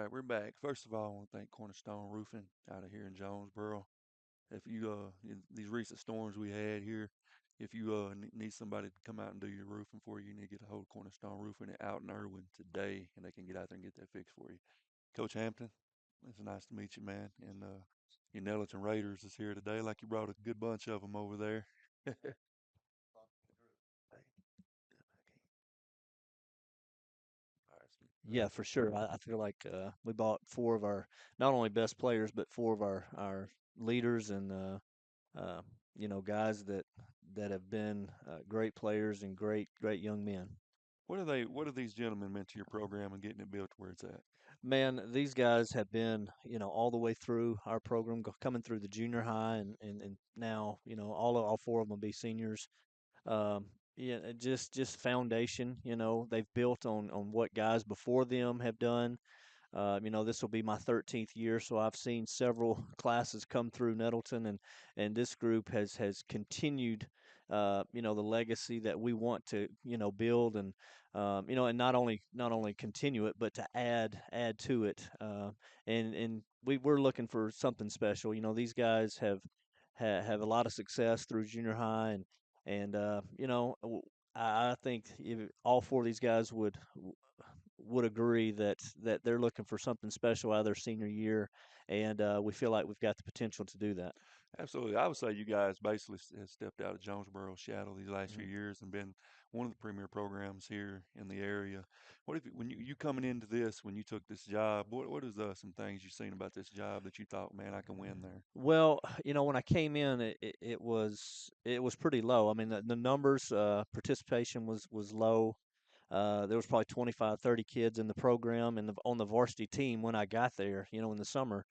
right, we're back. First of all, I want to thank Cornerstone Roofing out of here in Jonesboro. If you in these recent storms we had here, if you need somebody to come out and do your roofing for you, you need to get a hold of Cornerstone Roofing out in Irwin today, and they can get out there and get that fixed for you. Coach Hampton, it's nice to meet you, man. And your Nettleton Raiders is here today, like you brought a good bunch of them over there. All right, Yeah, for sure. I feel like we bought four of our not only best players, but four of our leaders and uh, guys that have been great players and great young men. what have these gentlemen meant to your program and getting it built to where it's at? Man, these guys have been all the way through our program, coming through the junior high, and now all four of them will be seniors. Um, yeah, just foundation. They've built on what guys before them have done. This will be my 13th year, so I've seen several classes come through Nettleton, and this group has continued, the legacy that we want to, build and not only continue it, but to add to it. And we're looking for something special. These guys have a lot of success through junior high, and I think if all four of these guys would agree that they're looking for something special out of their senior year, and we feel like we've got the potential to do that. Absolutely. I would say you guys basically have stepped out of Jonesboro's shadow these last few Mhm. years and been one of the premier programs here in the area. What if when you coming into this, when you took this job, what is some things you've seen about this job that you thought, man, I can win there? Well, when I came in, it was pretty low. I mean, the numbers, participation was low. There was probably 25, 30 kids in the program and on the varsity team when I got there, in the summer.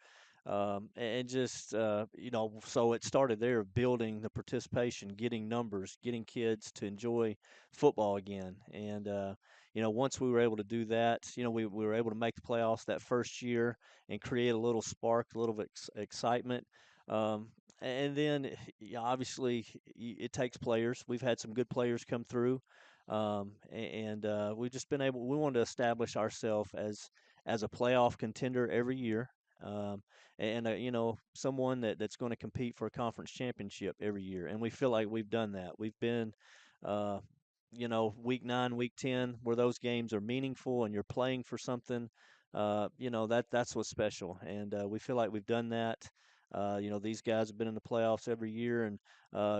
And just, so it started there, building the participation, getting numbers, getting kids to enjoy football again. And, once we were able to do that, we were able to make the playoffs that first year and create a little spark, a little bit excitement. Um, and then, yeah, obviously, it takes players. We've had some good players come through, and we've just been able. We wanted to establish ourselves as a playoff contender every year, and someone that's going to compete for a conference championship every year. And we feel like we've done that. We've been, uh, week 9, week 10, where those games are meaningful and you're playing for something. That's what's special, and we feel like we've done that. These guys have been in the playoffs every year, and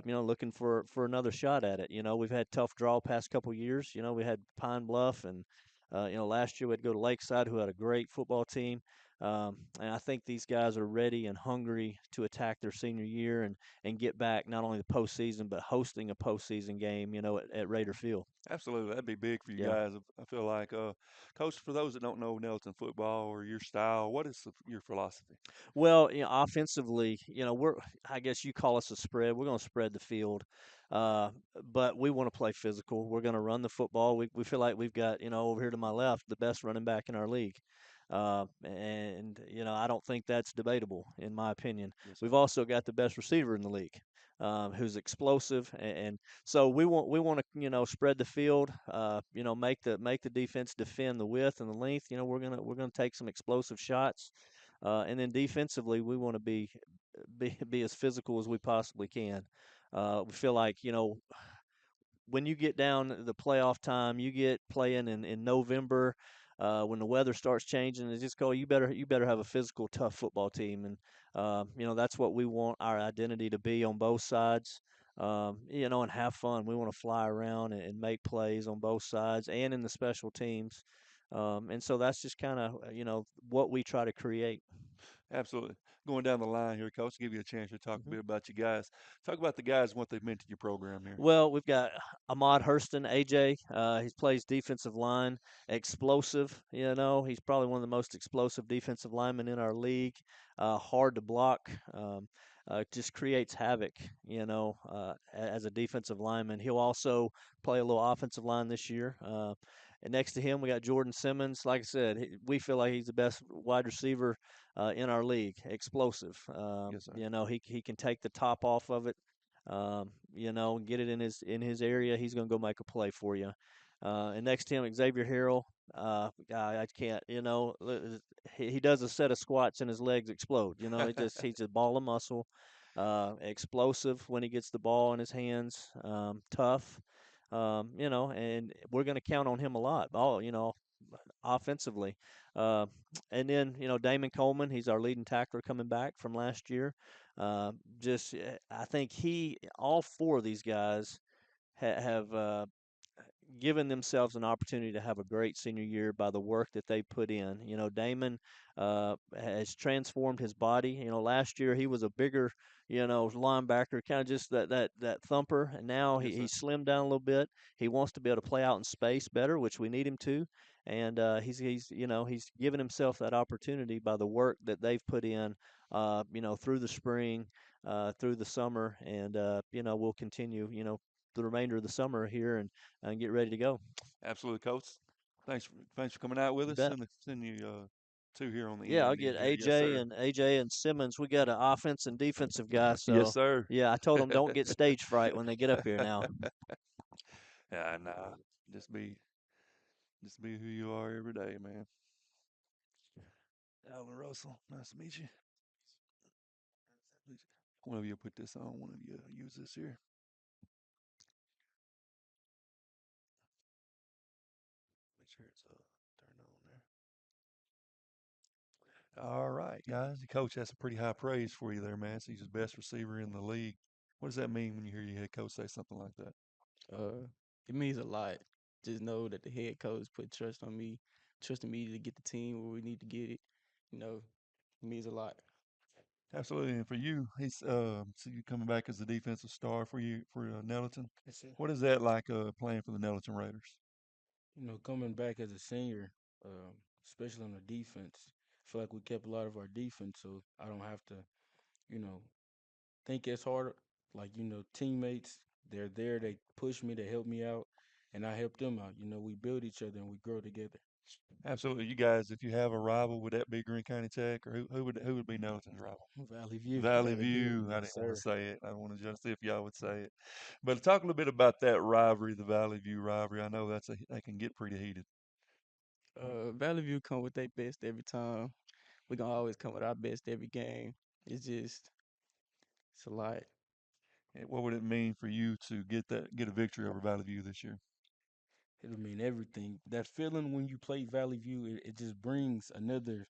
looking for another shot at it. We've had tough draw past couple years. We had Pine Bluff, and last year we had to go to Lakeside, who had a great football team. And I think these guys are ready and hungry to attack their senior year and get back not only the postseason but hosting a postseason game, at Raider Field. Absolutely, that'd be big for you Yeah. guys. I feel like, Coach, for those that don't know Nelson football or your style, what is your philosophy? Well, offensively, I guess you call us a spread. We're going to spread the field, uh, but we want to play physical. We're going to run the football. We feel like we've got, over here to my left, the best running back in our league. And I don't think that's debatable, in my opinion. Yes, sir. We've also got the best receiver in the league, who's explosive, and so we want to, spread the field. Make the defense defend the width and the length. We're gonna take some explosive shots, and then defensively, we want to be as physical as we possibly can. We feel like, when you get down to the playoff time, you get playing in November, when the weather starts changing. It's just go. You better have a physical, tough football team, and that's what we want our identity to be on both sides. And have fun. We want to fly around and make plays on both sides and in the special teams. And so that's just kind of what we try to create. Absolutely. Going down the line here, Coach, give you a chance to talk a Mhm. bit about you guys. Talk about the guys and what they've meant to your program here. Well, we've got Ahmad Hurston, AJ. He plays defensive line, explosive. He's probably one of the most explosive defensive linemen in our league. Hard to block. Just creates havoc. As a defensive lineman. He'll also play a little offensive line this year. And next to him, we got Jordan Simmons. Like I said, we feel like he's the best wide receiver in our league. Explosive. Yes, sir. He can take the top off of it, get it in his area. He's going to go make a play for you. And next to him, Xavier Harrell. I can't. He does a set of squats and his legs explode. He's a ball of muscle, explosive when he gets the ball in his hands, tough. And we're going to count on him a lot. Offensively. Uh, and then, Damon Coleman, he's our leading tackler coming back from last year. I think all four of these guys have given themselves an opportunity to have a great senior year by the work that they put in. Damon has transformed his body. Last year he was a bigger, linebacker, kind of just that thumper, and now Yes, sir. he's slimmed down a little bit. He wants to be able to play out in space better, which we need him to. And he's given himself that opportunity by the work that they've put in, through the spring, through the summer, and we'll continue, the remainder of the summer here and get ready to go. Absolutely, coach. Thanks for coming out with You us. bet. Send you two here on the Yeah, I'll end. get Yes, sir. AJ and Simmons. We got an offense and defensive guy, Yes, so sir. yeah, I told them don't get stage fright when they get up here now. Yeah, nah. Just be just be who you are every day, man. Alvin Russell, nice to meet you. One of you put this on. One of you use this here. Make sure it's turned on there. All right, guys. The coach has some pretty high praise for you there, man. So he's the best receiver in the league. What does that mean when you hear your head coach say something like that? Uh, it means a lot. Just know that the head coach put trust on me, trusting me to get the team where we need to get it. You know, it means a lot. Absolutely. And for you, he's so you coming back as the defensive star for you for Nettleton. Yes, sir. What is that like playing for the Nettleton Raiders? Coming back as a senior, especially on the defense, I feel like we kept a lot of our defense, so I don't have to, you know, think as hard. Like, teammates, they're there, they push me, they help me out, and I help them out. We build each other and we grow together. Absolutely. You guys, if you have a rival, would that be Greene County Tech, or who would be Nettleton's rival? Valley View. Valley Valley View, View. I Yes, didn't want to sir. say it. I wanted just see if y'all would say it. But talk a little bit about that rivalry, the Valley View rivalry. I know that can get pretty heated. Valley View come with their best every time. We gonna always come with our best every game. It's a lot. What would it mean for you to get a victory over Valley View this year? It'll mean everything. That feeling when you play Valley View, it just brings another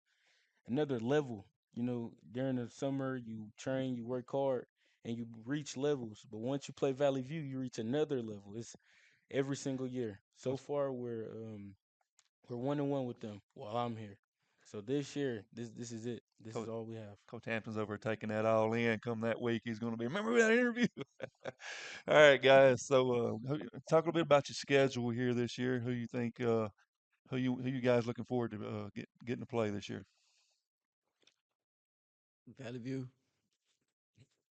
level. During the summer, you train, you work hard, and you reach levels. But once you play Valley View, you reach another level. It's every single year. So Coach, far, we're 1-1 with them while I'm here. So this year, this is it. This is Coach, all we have. Coach Hampton's over taking that all in. Come that week, he's going to be. Remember that interview? All right, guys. So, talk a little bit about your schedule here this year. Who you think? Who you guys looking forward to getting to play this year? Valley View,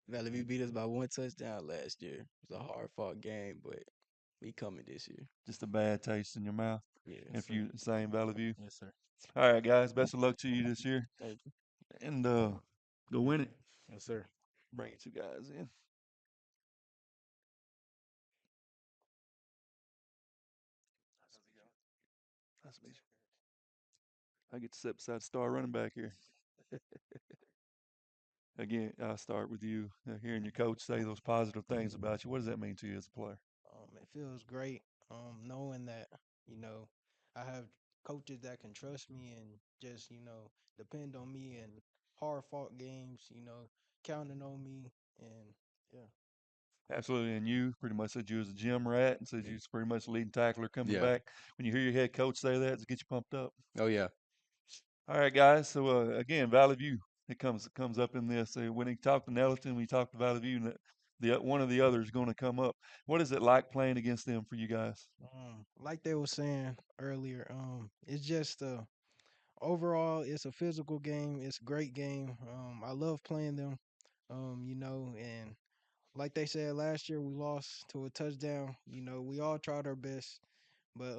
Valley View beat us by one touchdown last year. It was a hard fought game, but we coming this year. Just a bad taste in your mouth. Yeah. Yes, If sir. you same Valley View. Yes, sir. All right, guys. Best of luck to you this year, Thank you. and go win it. Yes, sir. Bring you two guys in. Nice to meet you. I get to sit beside star running back here. Again, I'll start with you. Hearing your coach say those positive things about you, what does that mean to you as a player? It feels great, knowing that, you know, I have coaches that can trust me and just, depend on me in hard fought games, counting on me and yeah. Absolutely. And you pretty much said you was a gym rat and said you was pretty much leading tackler coming Yeah. back. When you hear your head coach say that, to get you pumped up. Oh yeah. All right, guys. So again, Valley View. It comes up in this. When he talked to Nettleton, when he talked to Valley View, the one of the others is going to come up. What is it like playing against them for you guys? Like they were saying earlier, it's just overall it's a physical game. It's a great game. I love playing them. And like they said last year, we lost to a touchdown. We all tried our best, but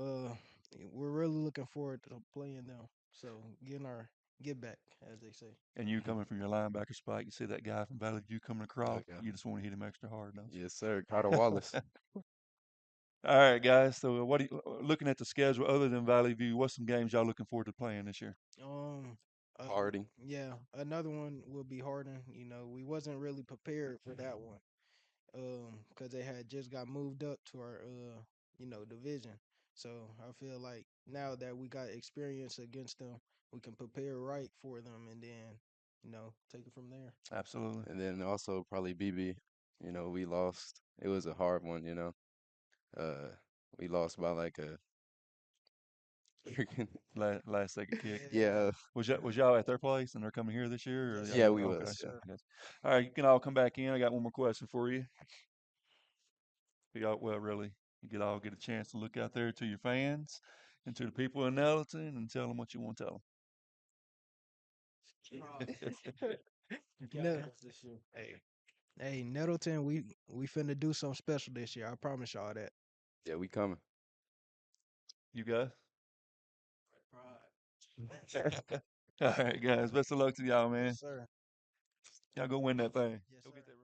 we're really looking forward to playing them. So getting our get back, as they say. And you coming from your linebacker spot, you see that guy from Valley View coming Oh across. yeah. You just want to hit him extra hard, don't Yes, sir. Carter Wallace. you? All right, guys. So, what do you, looking at the schedule other than Valley View? What's some games y'all looking forward to playing this year? Um, Harding. yeah, another one will be Harden. You know, we wasn't really prepared for that one. Because they had just got moved up to our division. So I feel like now that we got experience against them, we can prepare right for them, and then take it from there. Absolutely. And then also probably BB. We lost. It was a hard one. Uh, we lost by like a freaking Last second kick. yeah, Was y'all at their place and they're coming here this year? Or Yes, y'all yeah, sir. we okay. Yes, was. Yeah. sir. Yes. All right, you can all come back in. I got one more question for you. Well, really, you could all get a chance to look out there to your fans and to the people in Nettleton and tell them what you want to tell them. Ne- hey, Nettleton, we finna do something special this year. I promise y'all that. Yeah, we coming. You guys? All right, guys. Best of luck to y'all, man. Yes, sir. Y'all go win that thing. Yes, Go get sir. that.